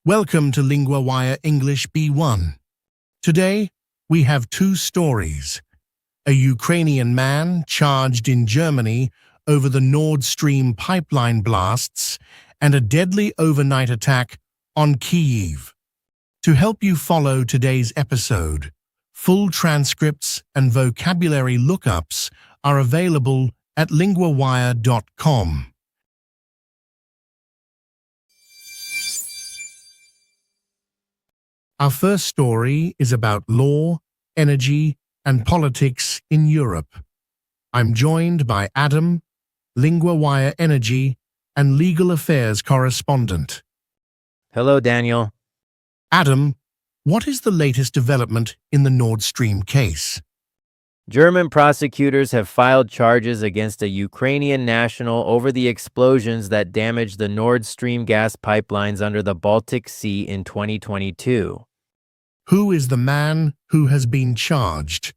Welcome to LinguaWire English B1. Today, we have two stories. A Ukrainian man charged in Germany over the Nord Stream pipeline blasts and a deadly overnight attack on Kyiv. To help you follow today's episode, full transcripts and vocabulary lookups are available at LinguaWire.com. Our first story is about law, energy, and politics in Europe. I'm joined by Adam, LinguaWire Energy and Legal Affairs correspondent. Hello, Daniel. Adam, what is the latest development in the Nord Stream case? German prosecutors have filed charges against a Ukrainian national over the explosions that damaged the Nord Stream gas pipelines under the Baltic Sea in 2022. Who is the man who has been charged?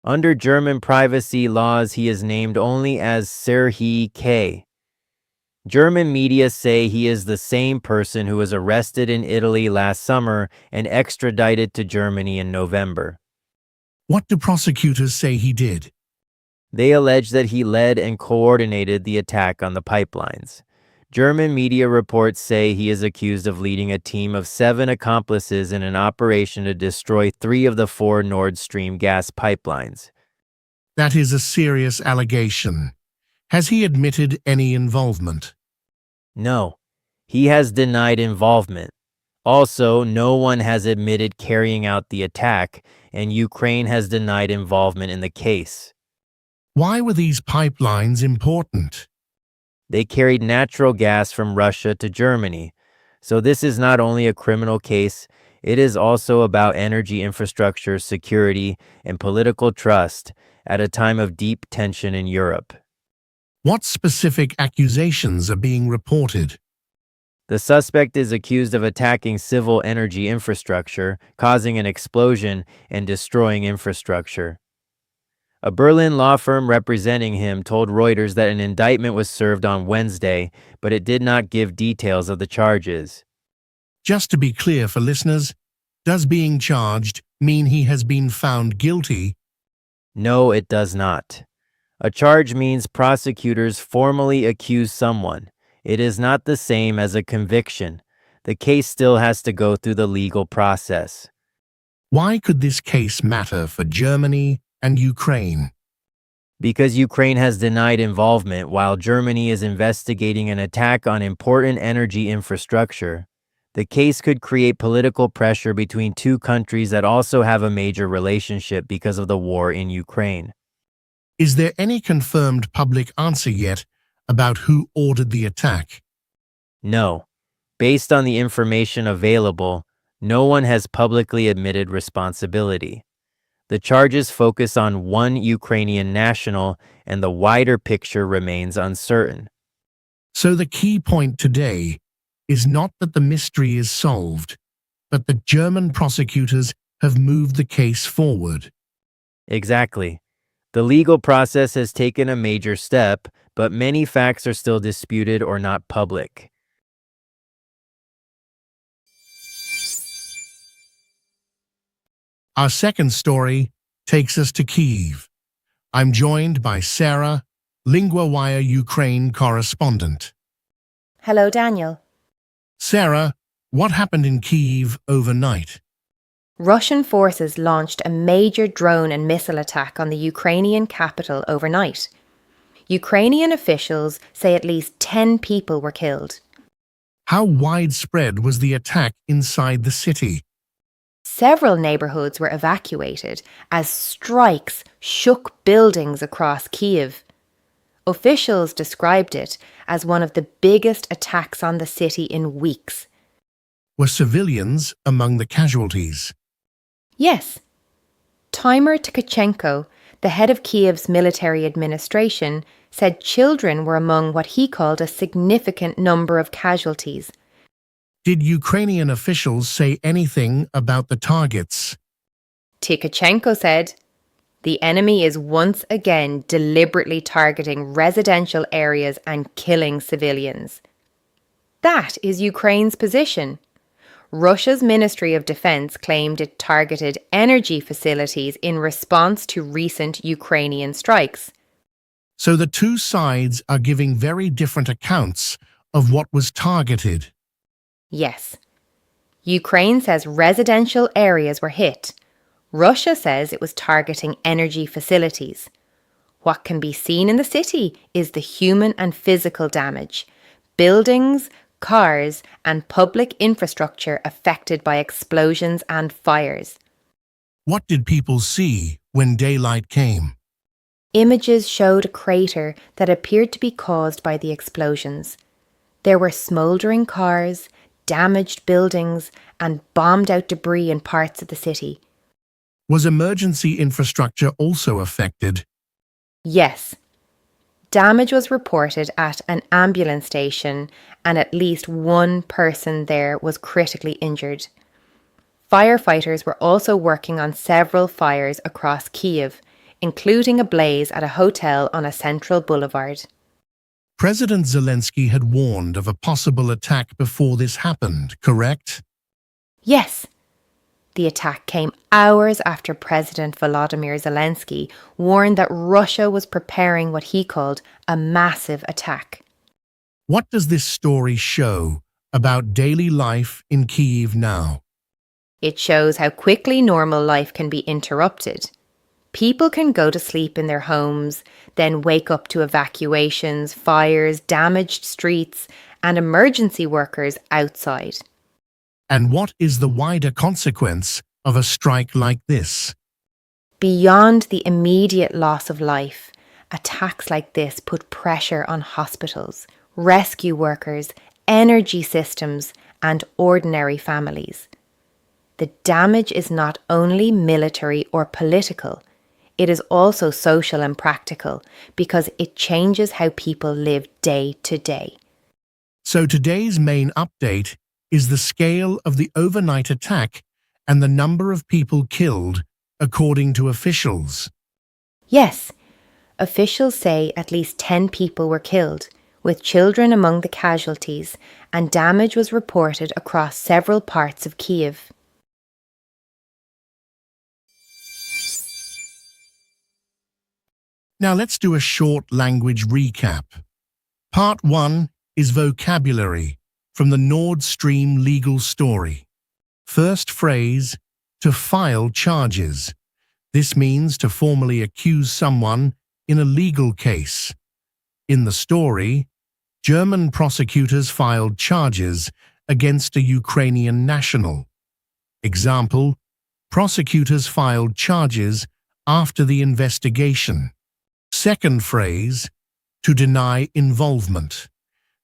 Under German privacy laws, he is named only as Serhiy K. German media say he is the same person who was arrested in Italy last summer and extradited to Germany in November. What do prosecutors say he did? They allege that he led and coordinated the attack on the pipelines. German media reports say he is accused of leading a team of 7 accomplices in an operation to destroy 3 of the 4 Nord Stream gas pipelines. That is a serious allegation. Has he admitted any involvement? No, he has denied involvement. Also, no one has admitted carrying out the attack, and Ukraine has denied involvement in the case. Why were these pipelines important? They carried natural gas from Russia to Germany. So this is not only a criminal case, it is also about energy infrastructure, security, and political trust at a time of deep tension in Europe. What specific accusations are being reported? The suspect is accused of attacking civil energy infrastructure, causing an explosion, and destroying infrastructure. A Berlin law firm representing him told Reuters that an indictment was served on Wednesday, but it did not give details of the charges. Just to be clear for listeners, does being charged mean he has been found guilty? No, it does not. A charge means prosecutors formally accuse someone. It is not the same as a conviction. The case still has to go through the legal process. Why could this case matter for Germany and Ukraine? Because Ukraine has denied involvement while Germany is investigating an attack on important energy infrastructure. The case could create political pressure between two countries that also have a major relationship because of the war in Ukraine. Is there any confirmed public answer yet about who ordered the attack? No. Based on the information available, no one has publicly admitted responsibility. The charges focus on one Ukrainian national, and the wider picture remains uncertain. So the key point today is not that the mystery is solved, but that German prosecutors have moved the case forward. Exactly. The legal process has taken a major step, but many facts are still disputed or not public. Our second story takes us to Kyiv. I'm joined by Sarah, LinguaWire Ukraine correspondent. Hello, Daniel. Sarah, what happened in Kyiv overnight? Russian forces launched a major drone and missile attack on the Ukrainian capital overnight. Ukrainian officials say at least 10 people were killed. How widespread was the attack inside the city? Several neighborhoods were evacuated as strikes shook buildings across Kyiv. Officials described it as one of the biggest attacks on the city in weeks. Were civilians among the casualties? Yes. Timur Tkachenko, the head of Kyiv's military administration, said children were among what he called a significant number of casualties. Did Ukrainian officials say anything about the targets? Tkachenko said, The enemy is once again deliberately targeting residential areas and killing civilians. That is Ukraine's position. Russia's Ministry of Defense claimed it targeted energy facilities in response to recent Ukrainian strikes. So the two sides are giving very different accounts of what was targeted. Yes. Ukraine says residential areas were hit. Russia says it was targeting energy facilities. What can be seen in the city is the human and physical damage. Buildings, cars, and public infrastructure affected by explosions and fires. What did people see when daylight came? Images showed a crater that appeared to be caused by the explosions. There were smouldering cars, damaged buildings, and bombed-out debris in parts of the city. Was emergency infrastructure also affected? Yes. Damage was reported at an ambulance station, and at least one person there was critically injured. Firefighters were also working on several fires across Kyiv, including a blaze at a hotel on a central boulevard. President Zelensky had warned of a possible attack before this happened, correct? Yes. The attack came hours after President Volodymyr Zelensky warned that Russia was preparing what he called a massive attack. What does this story show about daily life in Kyiv now? It shows how quickly normal life can be interrupted. People can go to sleep in their homes, then wake up to evacuations, fires, damaged streets, and emergency workers outside. And what is the wider consequence of a strike like this? Beyond the immediate loss of life, attacks like this put pressure on hospitals, rescue workers, energy systems, and ordinary families. The damage is not only military or political, it is also social and practical because it changes how people live day to day. So today's main update is the scale of the overnight attack and the number of people killed, according to officials. Yes, officials say at least 10 people were killed, with children among the casualties, and damage was reported across several parts of Kyiv. Now let's do a short language recap. Part 1 is vocabulary from the Nord Stream legal story. First phrase, to file charges. This means to formally accuse someone in a legal case. In the story, German prosecutors filed charges against a Ukrainian national. Example, prosecutors filed charges after the investigation. Second phrase, to deny involvement.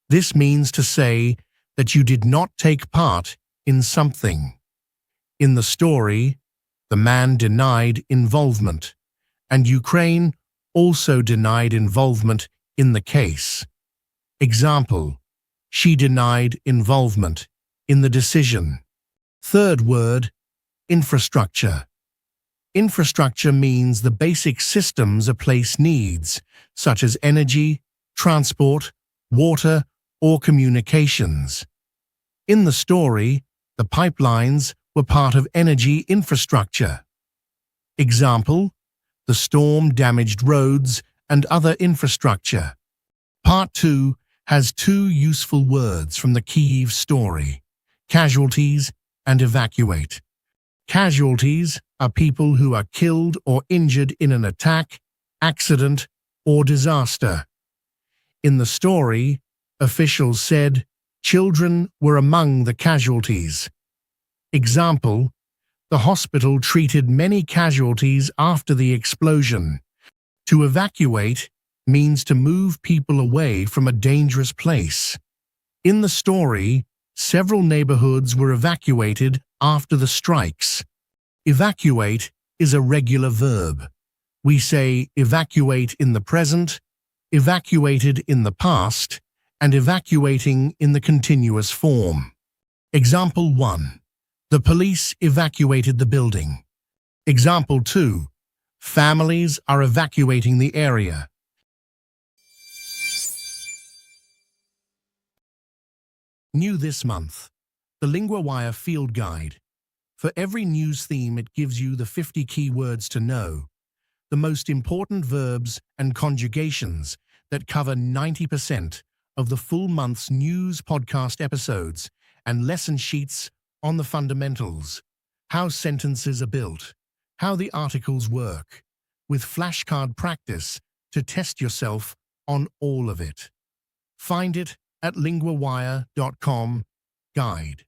This means to say that you did not take part in something. In the story, the man denied involvement, and Ukraine also denied involvement in the case. Example, she denied involvement in the decision. Third word, infrastructure. Infrastructure means the basic systems a place needs, such as energy, transport, water, or communications. In the story, the pipelines were part of energy infrastructure. Example, the storm damaged roads and other infrastructure. Part 2 has two useful words from the Kyiv story, casualties and evacuate. Casualties are people who are killed or injured in an attack, accident, or disaster. In the story, officials said children were among the casualties. Example, the hospital treated many casualties after the explosion. To evacuate means to move people away from a dangerous place. In the story, several neighborhoods were evacuated after the strikes. Evacuate is a regular verb. We say evacuate in the present, evacuated in the past, and evacuating in the continuous form. Example 1. The police evacuated the building. Example 2. Families are evacuating the area. New this month, the LinguaWire Field Guide. For every news theme, it gives you the 50 key words to know, the most important verbs and conjugations that cover 90% of the full month's news podcast episodes, and lesson sheets on the fundamentals, how sentences are built, how the articles work, with flashcard practice to test yourself on all of it. Find it at linguawire.com guide.